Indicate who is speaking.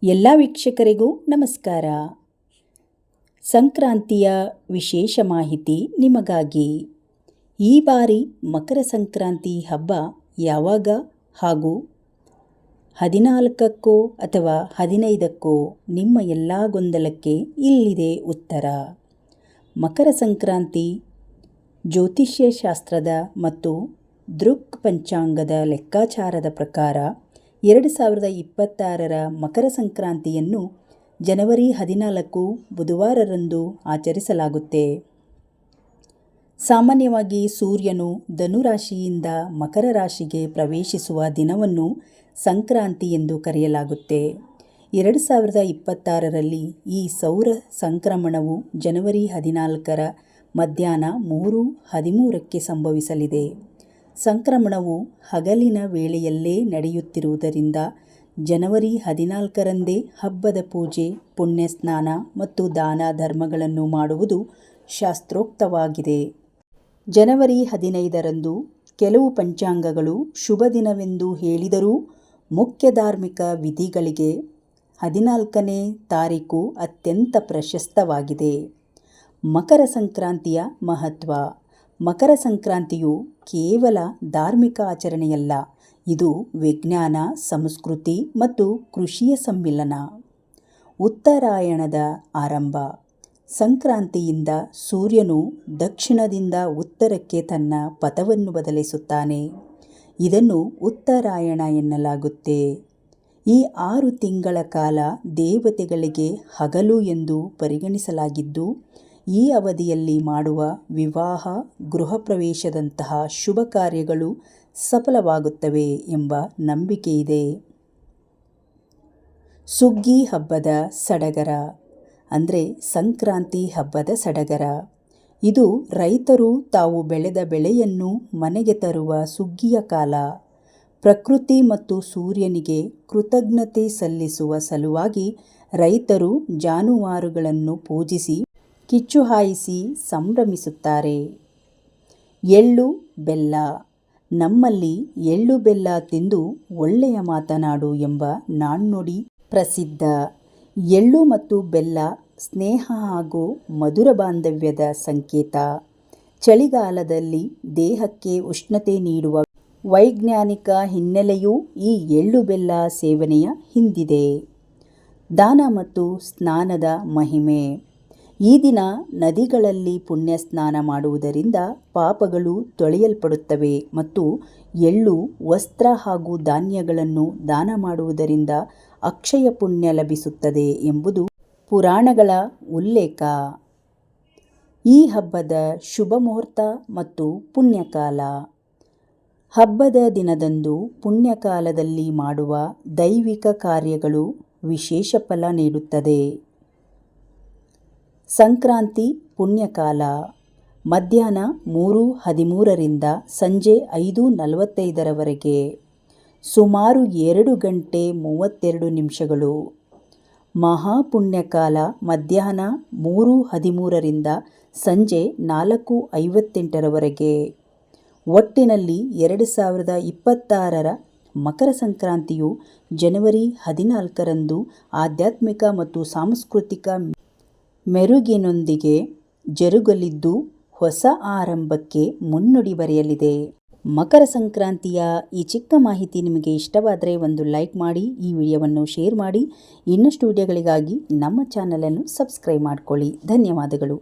Speaker 1: ಎಲ್ಲ ವೀಕ್ಷಕರಿಗೂ ನಮಸ್ಕಾರ. ಸಂಕ್ರಾಂತಿಯ ವಿಶೇಷ ಮಾಹಿತಿ ನಿಮಗಾಗಿ. ಈ ಬಾರಿ ಮಕರ ಸಂಕ್ರಾಂತಿ ಹಬ್ಬ ಯಾವಾಗ ಹಾಗೂ 14ಕ್ಕೋ ಅಥವಾ 15ಕ್ಕೋ ನಿಮ್ಮ ಎಲ್ಲ ಗೊಂದಲಕ್ಕೆ ಇಲ್ಲಿದೆ ಉತ್ತರ. ಮಕರ ಸಂಕ್ರಾಂತಿ ಜ್ಯೋತಿಷ್ಯ ಶಾಸ್ತ್ರದ ಮತ್ತು ದೃಕ್ ಪಂಚಾಂಗದ ಲೆಕ್ಕಾಚಾರದ ಪ್ರಕಾರ 2026ರ ಮಕರ ಸಂಕ್ರಾಂತಿಯನ್ನು ಜನವರಿ 14 ಬುಧವಾರರಂದು ಆಚರಿಸಲಾಗುತ್ತೆ. ಸಾಮಾನ್ಯವಾಗಿ ಸೂರ್ಯನು ಧನುರಾಶಿಯಿಂದ ಮಕರ ರಾಶಿಗೆ ಪ್ರವೇಶಿಸುವ ದಿನವನ್ನು ಸಂಕ್ರಾಂತಿ ಎಂದು ಕರೆಯಲಾಗುತ್ತೆ. 2026ರಲ್ಲಿ ಈ ಸೌರ ಸಂಕ್ರಮಣವು ಜನವರಿ 14ರ ಮಧ್ಯಾಹ್ನ 3:13ಕ್ಕೆ ಸಂಭವಿಸಲಿದೆ. ಸಂಕ್ರಮಣವು ಹಗಲಿನ ವೇಳೆಯಲ್ಲೇ ನಡೆಯುತ್ತಿರುವುದರಿಂದ ಜನವರಿ 14ರಂದೇ ಹಬ್ಬದ ಪೂಜೆ, ಪುಣ್ಯ ಸ್ನಾನ ಮತ್ತು ದಾನ ಧರ್ಮಗಳನ್ನು ಮಾಡುವುದು ಶಾಸ್ತ್ರೋಕ್ತವಾಗಿದೆ. ಜನವರಿ 15ರಂದು ಕೆಲವು ಪಂಚಾಂಗಗಳು ಶುಭ ದಿನವೆಂದು ಹೇಳಿದರೂ ಮುಖ್ಯ ಧಾರ್ಮಿಕ ವಿಧಿಗಳಿಗೆ 14ನೇ ತಾರೀಕು ಅತ್ಯಂತ ಪ್ರಶಸ್ತವಾಗಿದೆ. ಮಕರ ಸಂಕ್ರಾಂತಿಯ ಮಹತ್ವ. ಮಕರ ಸಂಕ್ರಾಂತಿಯು ಕೇವಲ ಧಾರ್ಮಿಕ ಆಚರಣೆಯಲ್ಲ, ಇದು ವಿಜ್ಞಾನ, ಸಂಸ್ಕೃತಿ ಮತ್ತು ಕೃಷಿಯ ಸಮ್ಮಿಲನ. ಉತ್ತರಾಯಣದ ಆರಂಭ. ಸಂಕ್ರಾಂತಿಯಿಂದ ಸೂರ್ಯನು ದಕ್ಷಿಣದಿಂದ ಉತ್ತರಕ್ಕೆ ತನ್ನ ಪಥವನ್ನು ಬದಲಿಸುತ್ತಾನೆ. ಇದನ್ನು ಉತ್ತರಾಯಣ ಎನ್ನಲಾಗುತ್ತೆ. ಈ 6 ತಿಂಗಳ ಕಾಲ ದೇವತೆಗಳಿಗೆ ಹಗಲು ಎಂದು ಪರಿಗಣಿಸಲಾಗಿದ್ದು, ಈ ಅವಧಿಯಲ್ಲಿ ಮಾಡುವ ವಿವಾಹ, ಗೃಹ ಪ್ರವೇಶದಂತಹ ಶುಭ ಕಾರ್ಯಗಳು ಸಫಲವಾಗುತ್ತವೆ ಎಂಬ ನಂಬಿಕೆಯಿದೆ. ಸುಗ್ಗಿ ಹಬ್ಬದ ಸಡಗರ ಅಂದರೆ ಸಂಕ್ರಾಂತಿ ಹಬ್ಬದ ಸಡಗರ. ಇದು ರೈತರು ತಾವು ಬೆಳೆದ ಬೆಳೆಯನ್ನು ಮನೆಗೆ ತರುವ ಸುಗ್ಗಿಯ ಕಾಲ. ಪ್ರಕೃತಿ ಮತ್ತು ಸೂರ್ಯನಿಗೆ ಕೃತಜ್ಞತೆ ಸಲ್ಲಿಸುವ ಸಲುವಾಗಿ ರೈತರು ಜಾನುವಾರುಗಳನ್ನು ಪೂಜಿಸಿ ಕಿಚ್ಚು ಹಾಯಿಸಿ ಸಂಭ್ರಮಿಸುತ್ತಾರೆ. ಎಳ್ಳು ಬೆಲ್ಲ. ನಮ್ಮಲ್ಲಿ ಎಳ್ಳು ಬೆಲ್ಲ ತಿಂದು ಒಳ್ಳೆಯ ಮಾತನಾಡು ಎಂಬ ನಾಣ್ಣುಡಿ ಪ್ರಸಿದ್ಧ. ಎಳ್ಳು ಮತ್ತು ಬೆಲ್ಲ ಸ್ನೇಹ ಹಾಗೂ ಮಧುರ ಬಾಂಧವ್ಯದ ಸಂಕೇತ. ಚಳಿಗಾಲದಲ್ಲಿ ದೇಹಕ್ಕೆ ಉಷ್ಣತೆ ನೀಡುವ ವೈಜ್ಞಾನಿಕ ಹಿನ್ನೆಲೆಯೂ ಈ ಎಳ್ಳು ಬೆಲ್ಲ ಸೇವನೆಯ ಹಿಂದಿದೆ. ದಾನ ಮತ್ತು ಸ್ನಾನದ ಮಹಿಮೆ. ಈ ದಿನ ನದಿಗಳಲ್ಲಿ ಪುಣ್ಯ ಸ್ನಾನ ಮಾಡುವುದರಿಂದ ಪಾಪಗಳು ತೊಳೆಯಲ್ಪಡುತ್ತವೆ ಮತ್ತು ಎಳ್ಳು, ವಸ್ತ್ರ ಹಾಗೂ ಧಾನ್ಯಗಳನ್ನು ದಾನ ಮಾಡುವುದರಿಂದ ಅಕ್ಷಯ ಪುಣ್ಯ ಲಭಿಸುತ್ತದೆ ಎಂಬುದು ಪುರಾಣಗಳ ಉಲ್ಲೇಖ. ಈ ಹಬ್ಬದ ಶುಭ ಮುಹೂರ್ತ ಮತ್ತು ಪುಣ್ಯಕಾಲ. ಹಬ್ಬದ ದಿನದಂದು ಪುಣ್ಯಕಾಲದಲ್ಲಿ ಮಾಡುವ ದೈವಿಕ ಕಾರ್ಯಗಳು ವಿಶೇಷ ಫಲ ನೀಡುತ್ತದೆ. ಸಂಕ್ರಾಂತಿ ಪುಣ್ಯಕಾಲ ಮಧ್ಯಾಹ್ನ 3:13ರಿಂದ ಸಂಜೆ 5:45ರವರೆಗೆ, ಸುಮಾರು 2 ಗಂಟೆ 32 ನಿಮಿಷಗಳು. ಮಹಾಪುಣ್ಯಕಾಲ ಮಧ್ಯಾಹ್ನ 3:13ರಿಂದ ಸಂಜೆ 4:58ರವರೆಗೆ. ಒಟ್ಟಿನಲ್ಲಿ 2026ರ ಮಕರ ಸಂಕ್ರಾಂತಿಯು ಜನವರಿ 14ರಂದು ಆಧ್ಯಾತ್ಮಿಕ ಮತ್ತು ಸಾಂಸ್ಕೃತಿಕ ಮೆರುಗಿನೊಂದಿಗೆ ಜರುಗಲಿದ್ದು, ಹೊಸ ಆರಂಭಕ್ಕೆ ಮುನ್ನುಡಿ ಬರೆಯಲಿದೆ. ಮಕರ ಸಂಕ್ರಾಂತಿಯ ಈ ಚಿಕ್ಕ ಮಾಹಿತಿ ನಿಮಗೆ ಇಷ್ಟವಾದರೆ ಒಂದು ಲೈಕ್ ಮಾಡಿ, ಈ ವಿಡಿಯೋವನ್ನು ಶೇರ್ ಮಾಡಿ. ಇನ್ನಷ್ಟು ವಿಡಿಯೋಗಳಿಗಾಗಿ ನಮ್ಮ ಚಾನಲನ್ನು ಸಬ್ಸ್ಕ್ರೈಬ್ ಮಾಡಿಕೊಳ್ಳಿ. ಧನ್ಯವಾದಗಳು.